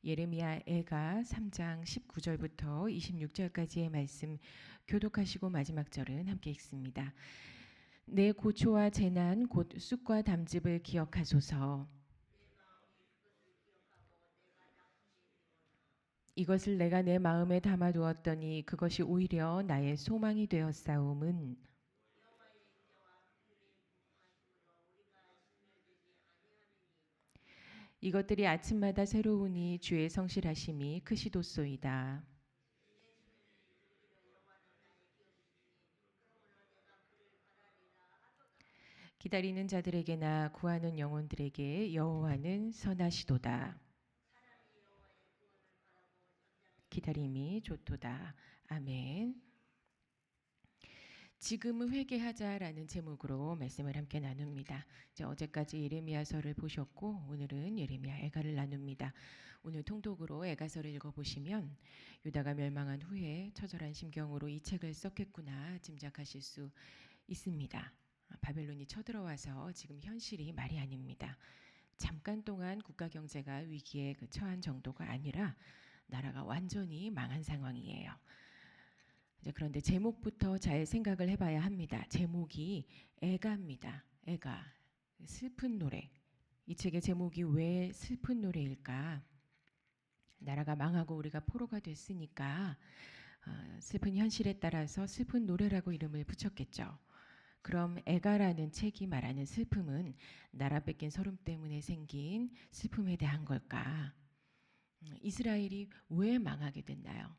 예레미야 애가 3장 19절부터 26절까지의 말씀 교독하시고 마지막 절은 함께 읽습니다. 내 고초와 재난 곧 쑥과 담즙을 기억하소서. 이것을 내가 내 마음에 담아두었더니 그것이 오히려 나의 소망이 되었사옴은 이것들이 아침마다 새로우니 주의 성실하심이 크시도소이다. 기다리는 자들에게나 구하는 영혼들에게 여호와는 선하시도다. 기다림이 좋도다. 아멘. 지금은 회개하자라는 제목으로 말씀을 함께 나눕니다. 어제까지 예레미야서를 보셨고 오늘은 예레미야 애가를 나눕니다. 오늘 통독으로 애가서를 읽어보시면 유다가 멸망한 후에 처절한 심경으로 이 책을 썼겠구나 짐작하실 수 있습니다. 바벨론이 쳐들어와서 지금 현실이 말이 아닙니다. 잠깐 동안 국가 경제가 위기에 처한 정도가 아니라 나라가 완전히 망한 상황이에요. 그런데 제목부터 잘 생각을 해봐야 합니다. 제목이 애가입니다. 애가. 슬픈 노래. 이 책의 제목이 왜 슬픈 노래일까? 나라가 망하고 우리가 포로가 됐으니까 슬픈 현실에 따라서 슬픈 노래라고 이름을 붙였겠죠. 그럼 애가라는 책이 말하는 슬픔은 나라 뺏긴 서름 때문에 생긴 슬픔에 대한 걸까? 이스라엘이 왜 망하게 됐나요?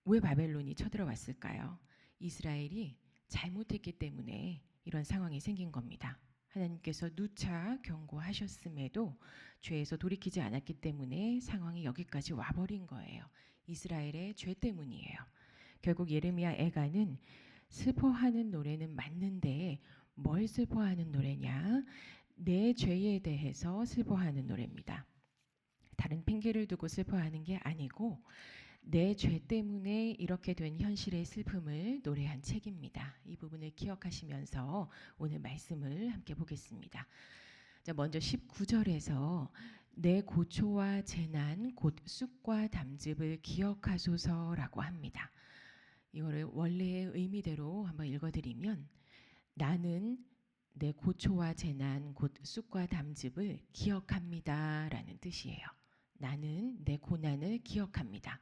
왜 바벨론이 쳐들어왔을까요? 이스라엘이 잘못했기 때문에 이런 상황이 생긴 겁니다. 하나님께서 누차 경고하셨음에도 죄에서 돌이키지 않았기 때문에 상황이 여기까지 와버린 거예요. 이스라엘의 죄 때문이에요. 결국 예레미야 애가는 슬퍼하는 노래는 맞는데 뭘 슬퍼하는 노래냐? 내 죄에 대해서 슬퍼하는 노래입니다. 다른 핑계를 두고 슬퍼하는 게 아니고 내 죄 때문에 이렇게 된 현실의 슬픔을 노래한 책입니다. 이 부분을 기억하시면서 오늘 말씀을 함께 보겠습니다. 자, 먼저 19절에서 내 고초와 재난 곧 쑥과 담즙을 기억하소서라고 합니다. 이거를 원래의 의미대로 한번 읽어드리면 나는 내 고초와 재난 곧 쑥과 담즙을 기억합니다 라는 뜻이에요. 나는 내 고난을 기억합니다.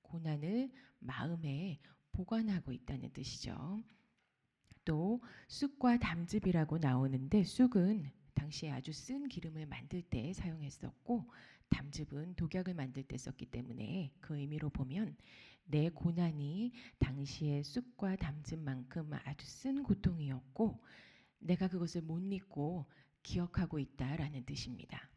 고난을 마음에 보관하고 있다는 뜻이죠. 또 쑥과 담즙이라고 나오는데 쑥은 당시에 아주 쓴 기름을 만들 때 사용했었고 담즙은 독약을 만들 때 썼기 때문에 그 의미로 보면 내 고난이 당시의 쑥과 담즙만큼 아주 쓴 고통이었고 내가 그것을 못 잊고 기억하고 있다라는 뜻입니다.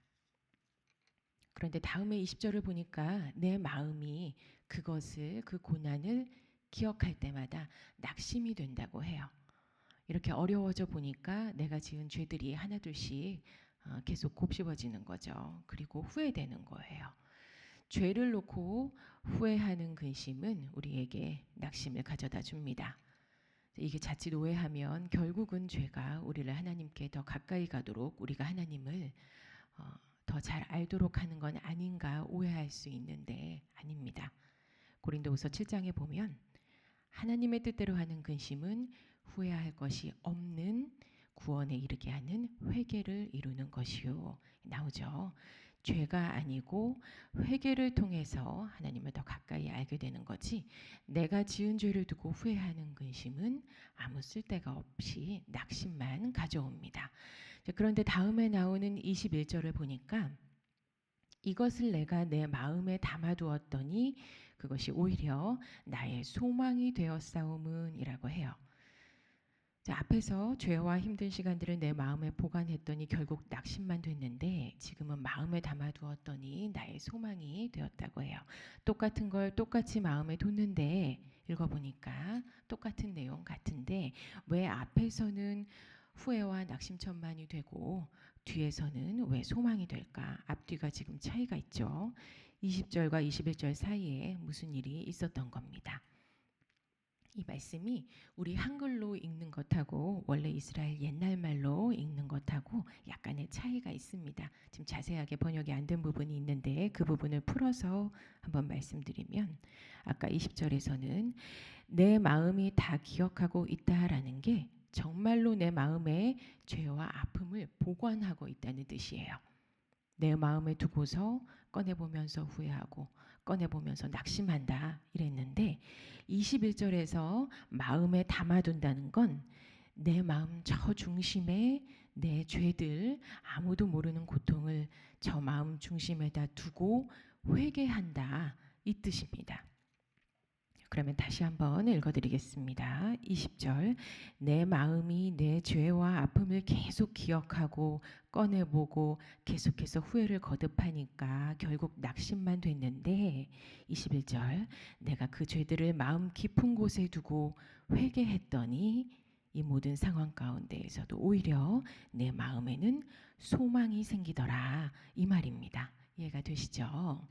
그런데 다음에 20절을 보니까 내 마음이 그것을 그 고난을 기억할 때마다 낙심이 된다고 해요. 이렇게 어려워져 보니까 내가 지은 죄들이 하나둘씩 계속 곱씹어지는 거죠. 그리고 후회되는 거예요. 죄를 놓고 후회하는 근심은 우리에게 낙심을 가져다 줍니다. 이게 자칫 오해하면 결국은 죄가 우리를 하나님께 더 가까이 가도록 우리가 하나님을 더 잘 알도록 하는 건 아닌가 오해할 수 있는데 아닙니다. 고린도후서 7장에 보면 하나님의 뜻대로 하는 근심은 후회할 것이 없는 구원에 이르게 하는 회개를 이루는 것이요 나오죠. 죄가 아니고 회개를 통해서 하나님을 더 가까이 알게 되는 거지 내가 지은 죄를 두고 후회하는 근심은 아무 쓸데가 없이 낙심만 가져옵니다. 그런데 다음에 나오는 21절을 보니까 이것을 내가 내 마음에 담아두었더니 그것이 오히려 나의 소망이 되었사옴은 이라고 해요. 자, 앞에서 죄와 힘든 시간들을 내 마음에 보관했더니 결국 낙심만 됐는데 지금은 마음에 담아두었더니 나의 소망이 되었다고 해요. 똑같은 걸 똑같이 마음에 뒀는데 읽어보니까 똑같은 내용 같은데 왜 앞에서는 후회와 낙심천만이 되고 뒤에서는 왜 소망이 될까? 앞뒤가 지금 차이가 있죠. 20절과 21절 사이에 무슨 일이 있었던 겁니다. 이 말씀이 우리 한글로 읽는 것하고 원래 이스라엘 옛날 말로 읽는 것하고 약간의 차이가 있습니다. 지금 자세하게 번역이 안 된 부분이 있는데 그 부분을 풀어서 한번 말씀드리면 아까 20절에서는 내 마음이 다 기억하고 있다라는 게 정말로 내 마음에 죄와 아픔을 보관하고 있다는 뜻이에요. 내 마음에 두고서 꺼내보면서 후회하고 꺼내보면서 낙심한다 이랬는데 21절에서 마음에 담아둔다는 건 내 마음 저 중심에 내 죄들 아무도 모르는 고통을 저 마음 중심에다 두고 회개한다 이 뜻입니다. 그러면 다시 한번 읽어드리겠습니다. 20절 내 마음이 내 죄와 아픔을 계속 기억하고 꺼내보고 계속해서 후회를 거듭하니까 결국 낙심만 됐는데 21절 내가 그 죄들을 마음 깊은 곳에 두고 회개했더니 이 모든 상황 가운데에서도 오히려 내 마음에는 소망이 생기더라 이 말입니다. 이해가 되시죠?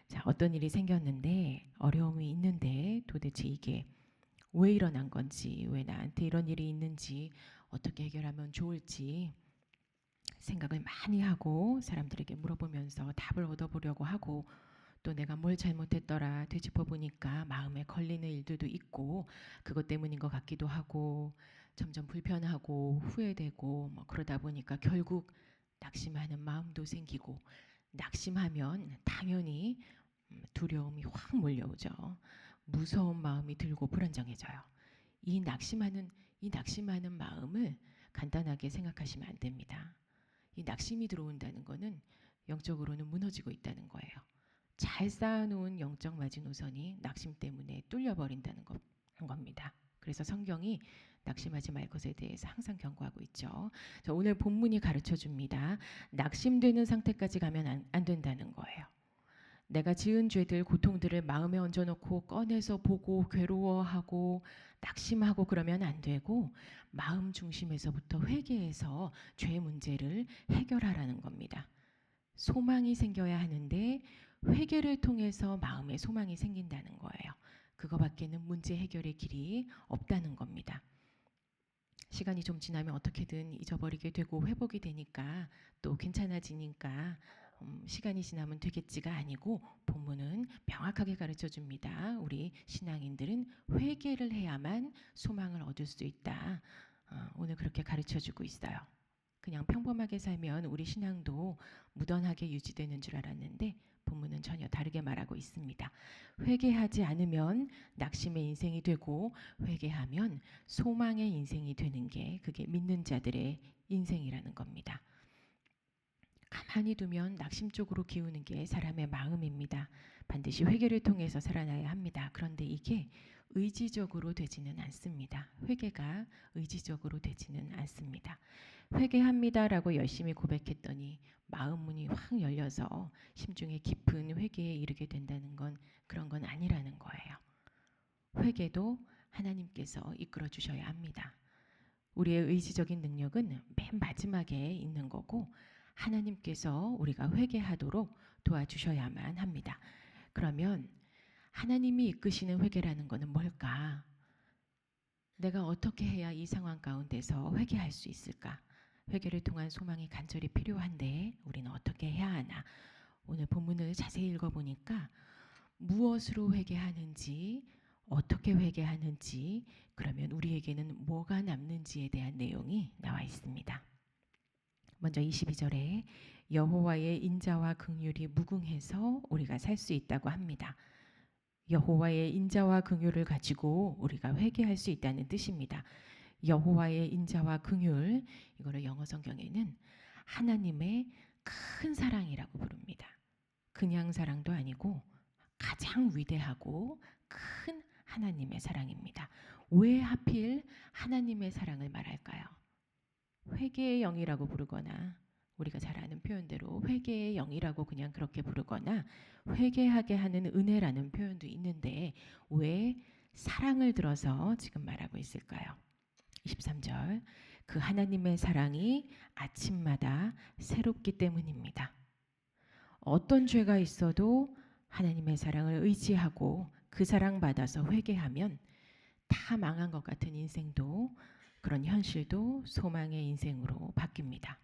자, 어떤 일이 생겼는데 어려움이 있는데 도대체 이게 왜 일어난 건지, 왜 나한테 이런 일이 있는지, 어떻게 해결하면 좋을지 생각을 많이 하고 사람들에게 물어보면서 답을 얻어보려고 하고 또 내가 뭘 잘못했더라 되짚어 보니까 마음에 걸리는 일들도 있고 그것 때문인 것 같기도 하고 점점 불편하고 후회되고 뭐 그러다 보니까 결국 낙심하는 마음도 생기고 낙심하면 당연히 두려움이 확 몰려오죠. 무서운 마음이 들고 불안정해져요. 이 낙심하는 마음을 간단하게 생각하시면 안 됩니다. 이 낙심이 들어온다는 것은 영적으로는 무너지고 있다는 거예요. 잘 쌓아놓은 영적 마지노선이 낙심 때문에 뚫려버린다는 겁니다. 그래서 성경이 낙심하지 말 것에 대해서 항상 경고하고 있죠. 자, 오늘 본문이 가르쳐 줍니다. 낙심되는 상태까지 가면 안 된다는 거예요. 내가 지은 죄들, 고통들을 마음에 얹어놓고 꺼내서 보고 괴로워하고 낙심하고 그러면 안 되고 마음 중심에서부터 회개해서 죄 문제를 해결하라는 겁니다. 소망이 생겨야 하는데 회개를 통해서 마음에 소망이 생긴다는 거예요. 그거밖에는 문제 해결의 길이 없다는 겁니다. 시간이 좀 지나면 어떻게든 잊어버리게 되고 회복이 되니까 또 괜찮아지니까 시간이 지나면 되겠지가 아니고 본문은 명확하게 가르쳐 줍니다. 우리 신앙인들은 회개를 해야만 소망을 얻을 수 있다. 오늘 그렇게 가르쳐 주고 있어요. 그냥 평범하게 살면 우리 신앙도 무던하게 유지되는 줄 알았는데 본문은 전혀 다르게 말하고 있습니다. 회개하지 않으면 낙심의 인생이 되고 회개하면 소망의 인생이 되는 게 그게 믿는 자들의 인생이라는 겁니다. 가만히 두면 낙심 쪽으로 기우는 게 사람의 마음입니다. 반드시 회개를 통해서 살아나야 합니다. 그런데 이게 의지적으로 되지는 않습니다. 회개가 의지적으로 되지는 않습니다. 회개합니다라고 열심히 고백했더니 마음 문이 확 열려서 심중에 깊은 회개에 이르게 된다는 건 그런 건 아니라는 거예요. 회개도 하나님께서 이끌어 주셔야 합니다. 우리의 의지적인 능력은 맨 마지막에 있는 거고 하나님께서 우리가 회개하도록 도와주셔야만 합니다. 그러면 하나님이 이끄시는 회개라는 것은 뭘까? 내가 어떻게 해야 이 상황 가운데서 회개할 수 있을까? 회개를 통한 소망이 간절히 필요한데 우리는 어떻게 해야 하나? 오늘 본문을 자세히 읽어보니까 무엇으로 회개하는지 어떻게 회개하는지 그러면 우리에게는 뭐가 남는지에 대한 내용이 나와 있습니다. 먼저 22절에 여호와의 인자와 긍휼이 무궁해서 우리가 살 수 있다고 합니다. 여호와의 인자와 긍휼을 가지고 우리가 회개할 수 있다는 뜻입니다. 여호와의 인자와 긍휼 이거를 영어 성경에는 하나님의 큰 사랑이라고 부릅니다. 그냥 사랑도 아니고 가장 위대하고 큰 하나님의 사랑입니다. 왜 하필 하나님의 사랑을 말할까요? 회개의 영이라고 부르거나 우리가 잘 아는 표현대로 회개의 영이라고 그냥 그렇게 부르거나 회개하게 하는 은혜라는 표현도 있는데 왜 사랑을 들어서 지금 말하고 있을까요? 23절 그 하나님의 사랑이 아침마다 새롭기 때문입니다. 어떤 죄가 있어도 하나님의 사랑을 의지하고 그 사랑 받아서 회개하면 다 망한 것 같은 인생도, 그런 현실도 소망의 인생으로 바뀝니다.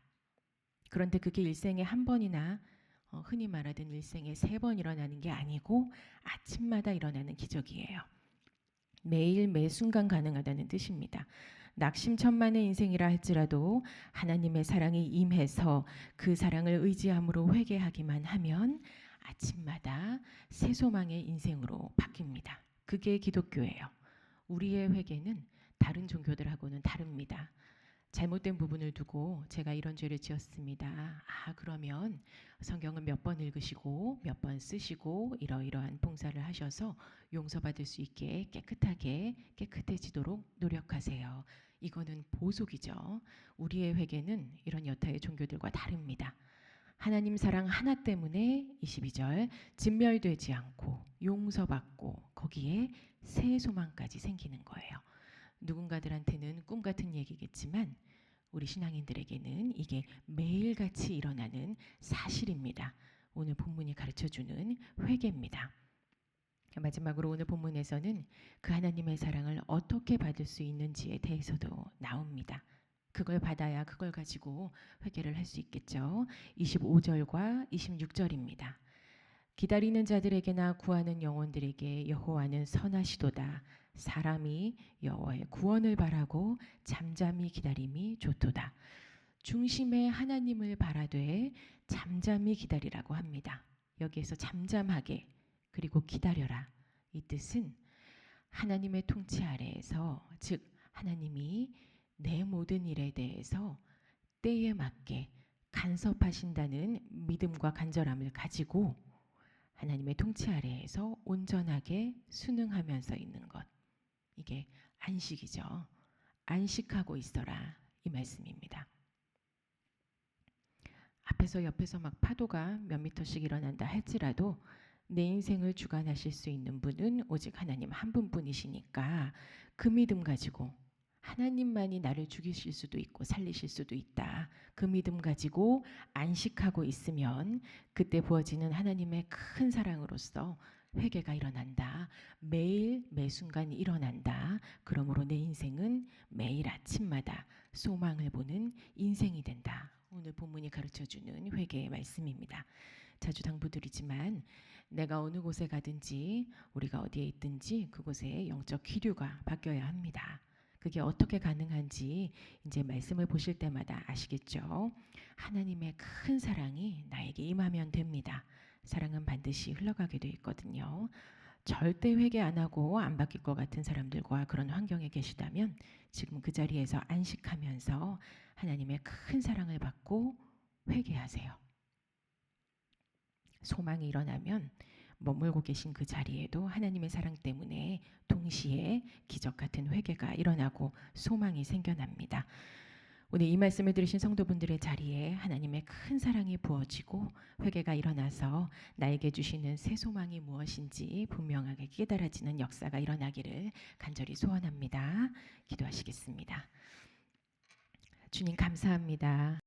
그런데 그게 일생에 한 번이나 흔히 말하던 일생에 3번 일어나는 게 아니고 아침마다 일어나는 기적이에요. 매일 매 순간 가능하다는 뜻입니다. 낙심천만의 인생이라 할지라도 하나님의 사랑이 임해서 그 사랑을 의지함으로 회개하기만 하면 아침마다 새 소망의 인생으로 바뀝니다. 그게 기독교예요. 우리의 회개는 다른 종교들하고는 다릅니다. 잘못된 부분을 두고 제가 이런 죄를 지었습니다. 그러면 성경을 몇 번 읽으시고 몇 번 쓰시고 이러이러한 봉사를 하셔서 용서받을 수 있게 깨끗해지도록 노력하세요. 이거는 보속이죠. 우리의 회개는 이런 여타의 종교들과 다릅니다. 하나님 사랑 하나 때문에 22절 진멸되지 않고 용서받고 거기에 새 소망까지 생기는 거예요. 누군가들한테는 꿈 같은 얘기겠지만 우리 신앙인들에게는 이게 매일같이 일어나는 사실입니다. 오늘 본문이 가르쳐주는 회개입니다. 마지막으로 오늘 본문에서는 그 하나님의 사랑을 어떻게 받을 수 있는지에 대해서도 나옵니다. 그걸 받아야 그걸 가지고 회개를 할 수 있겠죠. 25절과 26절입니다. 기다리는 자들에게나 구하는 영혼들에게 여호와는 선하시도다. 사람이 여호와의 구원을 바라고 잠잠히 기다림이 좋도다. 중심에 하나님을 바라되 잠잠히 기다리라고 합니다. 여기에서 잠잠하게 그리고 기다려라. 이 뜻은 하나님의 통치 아래에서, 즉 하나님이 내 모든 일에 대해서 때에 맞게 간섭하신다는 믿음과 간절함을 가지고 하나님의 통치 아래에서 온전하게 순응하면서 있는 것. 이게 안식이죠. 안식하고 있어라. 이 말씀입니다. 앞에서 옆에서 막 파도가 몇 미터씩 일어난다 할지라도 내 인생을 주관하실 수 있는 분은 오직 하나님 한 분뿐이시니까 그 믿음 가지고 하나님만이 나를 죽이실 수도 있고 살리실 수도 있다. 그 믿음 가지고 안식하고 있으면 그때 부어지는 하나님의 큰 사랑으로서 회개가 일어난다. 매일 매 순간 일어난다. 그러므로 내 인생은 매일 아침마다 소망을 보는 인생이 된다. 오늘 본문이 가르쳐주는 회개의 말씀입니다. 자주 당부드리지만 내가 어느 곳에 가든지 우리가 어디에 있든지 그곳에 영적 기류가 바뀌어야 합니다. 그게 어떻게 가능한지 이제 말씀을 보실 때마다 아시겠죠? 하나님의 큰 사랑이 나에게 임하면 됩니다. 사랑은 반드시 흘러가게 돼 있거든요. 절대 회개 안 하고 안 바뀔 것 같은 사람들과 그런 환경에 계시다면 지금 그 자리에서 안식하면서 하나님의 큰 사랑을 받고 회개하세요. 소망이 일어나면 머물고 계신 그 자리에도 하나님의 사랑 때문에 동시에 기적 같은 회개가 일어나고 소망이 생겨납니다. 오늘 이 말씀을 들으신 성도분들의 자리에 하나님의 큰 사랑이 부어지고 회개가 일어나서 나에게 주시는 새 소망이 무엇인지 분명하게 깨달아지는 역사가 일어나기를 간절히 소원합니다. 기도하시겠습니다. 주님 감사합니다.